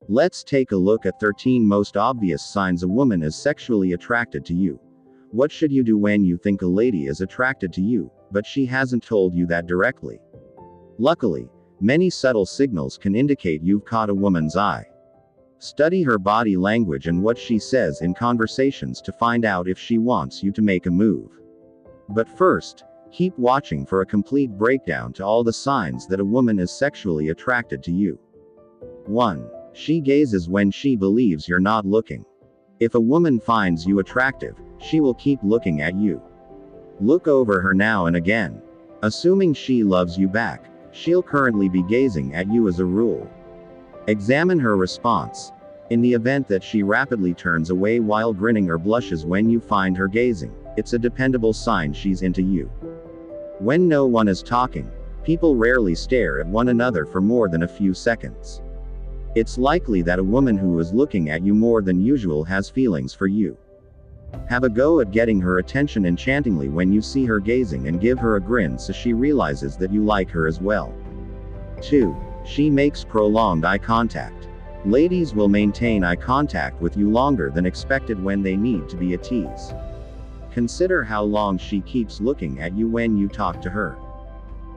Let's take a look at 13 most obvious signs a woman is sexually attracted to you. What should you do when you think a lady is attracted to you, but she hasn't told you that directly? Luckily, many subtle signals can indicate you've caught a woman's eye. Study her body language and what she says in conversations to find out if she wants you to make a move. But first, keep watching for a complete breakdown to all the signs that a woman is sexually attracted to you. 1. She gazes when she believes you're not looking. If a woman finds you attractive, she will keep looking at you. Look over her now and again. Assuming she loves you back, she'll currently be gazing at you as a rule. Examine her response. In the event that she rapidly turns away while grinning or blushes when you find her gazing, it's a dependable sign she's into you. When no one is talking, people rarely stare at one another for more than a few seconds. It's likely that a woman who is looking at you more than usual has feelings for you. Have a go at getting her attention enchantingly when you see her gazing and give her a grin so she realizes that you like her as well. 2. She makes prolonged eye contact. Ladies will maintain eye contact with you longer than expected when they need to be a tease. Consider how long she keeps looking at you when you talk to her.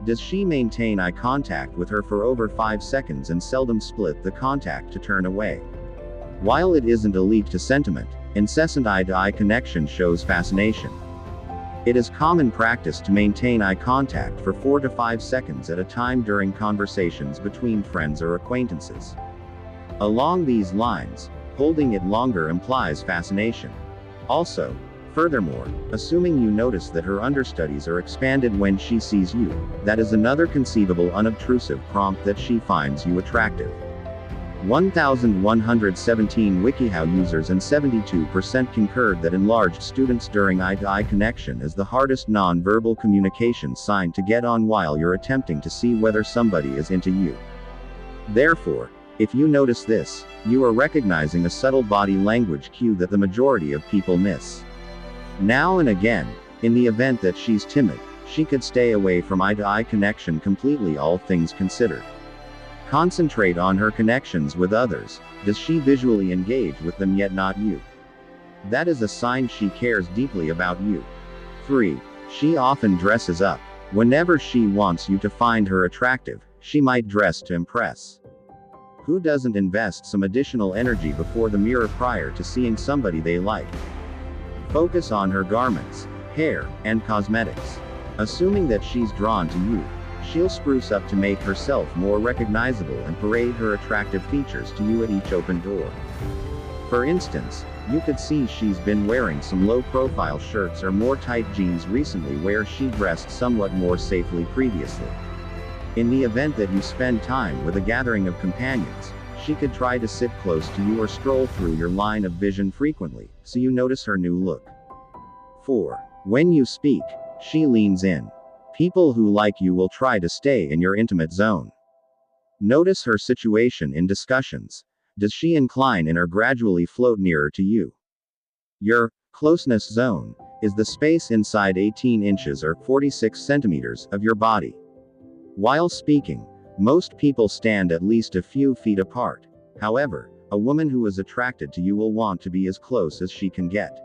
Does she maintain eye contact with her for over 5 seconds and seldom split the contact to turn away? While it isn't a leap to sentiment, incessant eye-to-eye connection shows fascination. It is common practice to maintain eye contact for 4 to 5 seconds at a time during conversations between friends or acquaintances. Along these lines, holding it longer implies fascination. Also, furthermore, assuming you notice that her understudies are expanded when she sees you, that is another conceivable unobtrusive prompt that she finds you attractive. 1,117 WikiHow users and 72% concurred that enlarged students during eye-to-eye connection is the hardest non-verbal communication sign to get on while you're attempting to see whether somebody is into you. Therefore, if you notice this, you are recognizing a subtle body language cue that the majority of people miss. Now and again, in the event that she's timid, she could stay away from eye-to-eye connection completely, all things considered. Concentrate on her connections with others. Does she visually engage with them yet not you? That is a sign she cares deeply about you. 3. She often dresses up. Whenever she wants you to find her attractive, she might dress to impress. Who doesn't invest some additional energy before the mirror prior to seeing somebody they like? Focus on her garments, hair, and cosmetics. Assuming that she's drawn to you, she'll spruce up to make herself more recognizable and parade her attractive features to you at each open door. For instance, you could see she's been wearing some low-profile shirts or more tight jeans recently where she dressed somewhat more safely previously. In the event that you spend time with a gathering of companions, she could try to sit close to you or stroll through your line of vision frequently, so you notice her new look. 4. When you speak, she leans in. People who like you will try to stay in your intimate zone. Notice her situation in discussions. Does she incline in or gradually float nearer to you? Your closeness zone is the space inside 18 inches or 46 centimeters of your body. While speaking, most people stand at least a few feet apart. However, a woman who is attracted to you will want to be as close as she can get.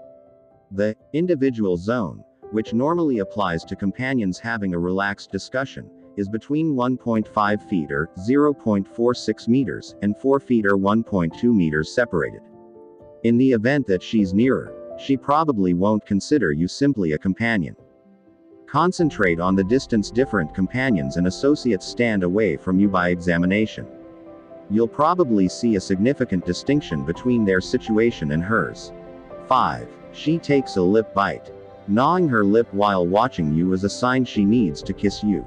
The individual zone, which normally applies to companions having a relaxed discussion, is between 1.5 feet or 0.46 meters and 4 feet or 1.2 meters separated. In the event that she's nearer, she probably won't consider you simply a companion. Concentrate on the distance different companions and associates stand away from you by examination. You'll probably see a significant distinction between their situation and hers. 5. She takes a lip bite. Gnawing her lip while watching you is a sign she needs to kiss you.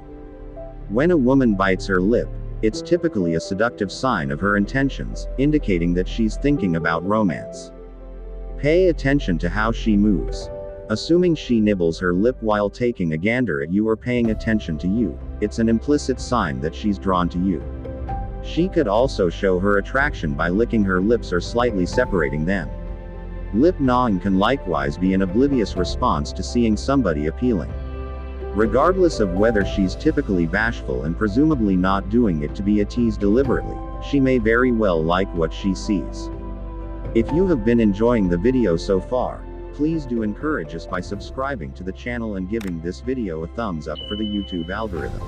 When a woman bites her lip, it's typically a seductive sign of her intentions, indicating that she's thinking about romance. Pay attention to how she moves. Assuming she nibbles her lip while taking a gander at you or paying attention to you, it's an implicit sign that she's drawn to you. She could also show her attraction by licking her lips or slightly separating them. Lip gnawing can likewise be an oblivious response to seeing somebody appealing. Regardless of whether she's typically bashful and presumably not doing it to be a tease deliberately, she may very well like what she sees. If you have been enjoying the video so far, please do encourage us by subscribing to the channel and giving this video a thumbs up for the YouTube algorithm.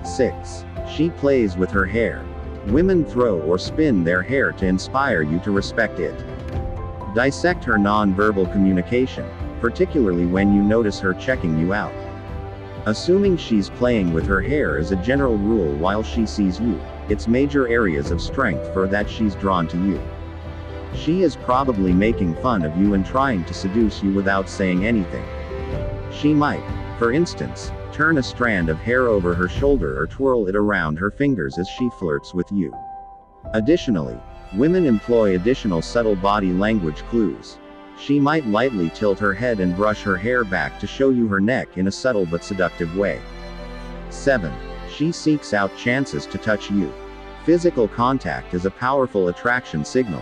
6. She plays with her hair. Women throw or spin their hair to inspire you to respect it. Dissect her non-verbal communication, particularly when you notice her checking you out. Assuming she's playing with her hair as a general rule while she sees you, it's major areas of strength for that she's drawn to you. She is probably making fun of you and trying to seduce you without saying anything. She might, for instance, turn a strand of hair over her shoulder or twirl it around her fingers as she flirts with you. Additionally, women employ additional subtle body language clues. She might lightly tilt her head and brush her hair back to show you her neck in a subtle but seductive way. 7. She seeks out chances to touch you. Physical contact is a powerful attraction signal.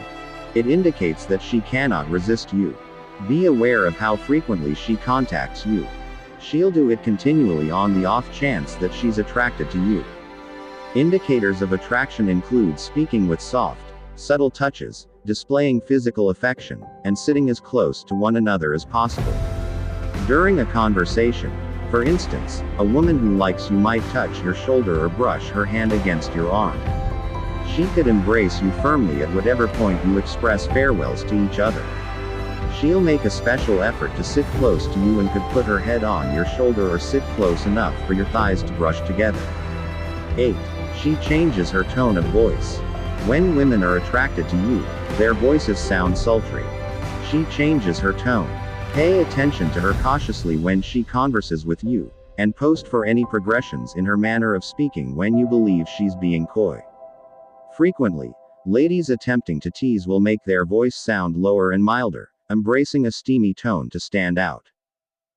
It indicates that she cannot resist you. Be aware of how frequently she contacts you. She'll do it continually on the off chance that she's attracted to you. Indicators of attraction include speaking with soft, subtle touches, displaying physical affection, and sitting as close to one another as possible. During a conversation, for instance, a woman who likes you might touch your shoulder or brush her hand against your arm. She could embrace you firmly at whatever point you express farewells to each other. She'll make a special effort to sit close to you and could put her head on your shoulder or sit close enough for your thighs to brush together. 8. She changes her tone of voice. When women are attracted to you, their voices sound sultry. She changes her tone. Pay attention to her cautiously when she converses with you, and post for any progressions in her manner of speaking when you believe she's being coy. Frequently, ladies attempting to tease will make their voice sound lower and milder, embracing a steamy tone to stand out.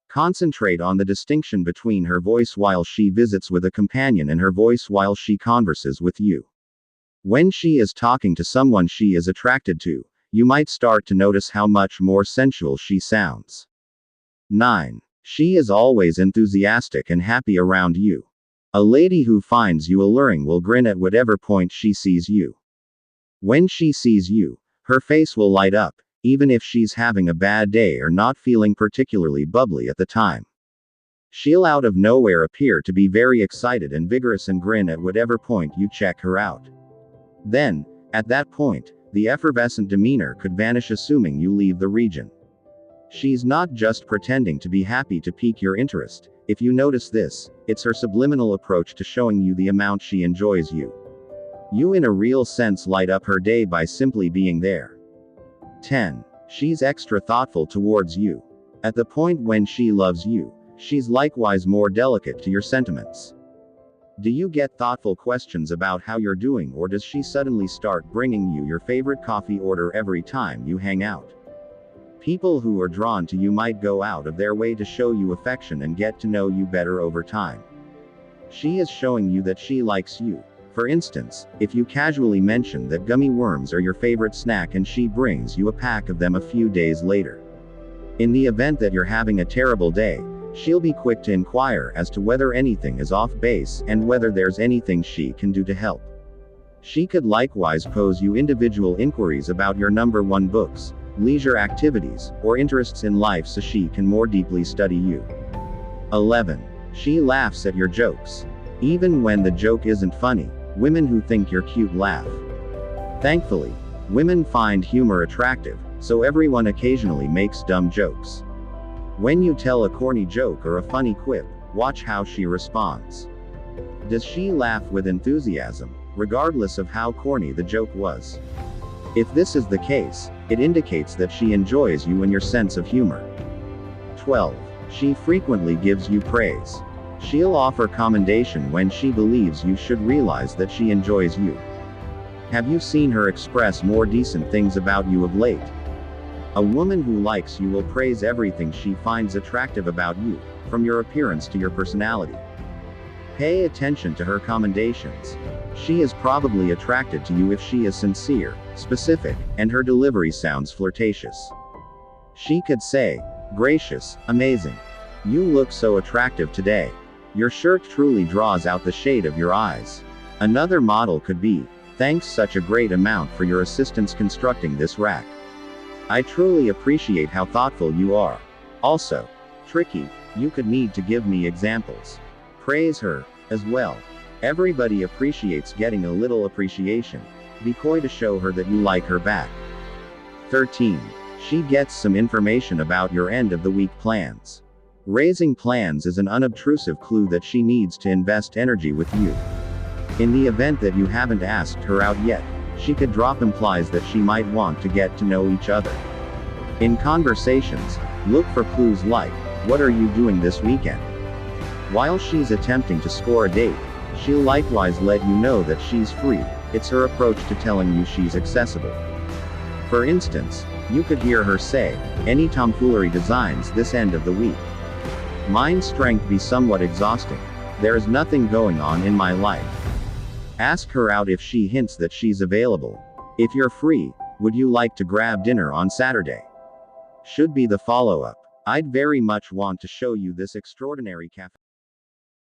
Concentrate on the distinction between her voice while she visits with a companion and her voice while she converses with you. When she is talking to someone she is attracted to, you might start to notice how much more sensual she sounds. 9. She is always enthusiastic and happy around you. A lady who finds you alluring will grin at whatever point she sees you. When she sees you, her face will light up, even if she's having a bad day or not feeling particularly bubbly at the time. She'll out of nowhere appear to be very excited and vigorous and grin at whatever point you check her out. Then, at that point, the effervescent demeanor could vanish assuming you leave the region. She's not just pretending to be happy to pique your interest. If you notice this, it's her subliminal approach to showing you the amount she enjoys you. You in a real sense light up her day by simply being there. 10. She's extra thoughtful towards you. At the point when she loves you, she's likewise more delicate to your sentiments. Do you get thoughtful questions about how you're doing, or does she suddenly start bringing you your favorite coffee order every time you hang out? People who are drawn to you might go out of their way to show you affection and get to know you better over time. She is showing you that she likes you. For instance, if you casually mention that gummy worms are your favorite snack and she brings you a pack of them a few days later. In the event that you're having a terrible day, she'll be quick to inquire as to whether anything is off base and whether there's anything she can do to help. She could likewise pose you individual inquiries about your number one books, leisure activities, or interests in life so she can more deeply study you. 11. She laughs at your jokes. Even when the joke isn't funny, women who think you're cute laugh. Thankfully, women find humor attractive, so everyone occasionally makes dumb jokes. When you tell a corny joke or a funny quip, watch how she responds. Does she laugh with enthusiasm, regardless of how corny the joke was? If this is the case, it indicates that she enjoys you and your sense of humor. 12. She frequently gives you praise. She'll offer commendation when she believes you should realize that she enjoys you. Have you seen her express more decent things about you of late? A woman who likes you will praise everything she finds attractive about you, from your appearance to your personality. Pay attention to her commendations. She is probably attracted to you if she is sincere, specific, and her delivery sounds flirtatious. She could say, "Gracious, amazing. You look so attractive today. Your shirt truly draws out the shade of your eyes. Another model could be, thanks such a great amount for your assistance constructing this rack. I truly appreciate how thoughtful you are. Also, tricky, you could need to give me examples. Praise her, as well. Everybody appreciates getting a little appreciation. Be coy to show her that you like her back. 13. She gets some information about your end of the week plans. Raising plans is an unobtrusive clue that she needs to invest energy with you. In the event that you haven't asked her out yet, she could drop implies that she might want to get to know each other. In conversations, look for clues like, what are you doing this weekend? While she's attempting to score a date, she'll likewise let you know that she's free. It's her approach to telling you she's accessible. For instance, you could hear her say, any tomfoolery designs this end of the week. Mind strength be somewhat exhausting. There is nothing going on in my life. Ask her out if she hints that she's available. If you're free, would you like to grab dinner on Saturday? Should be the follow-up. I'd very much want to show you this extraordinary cafe.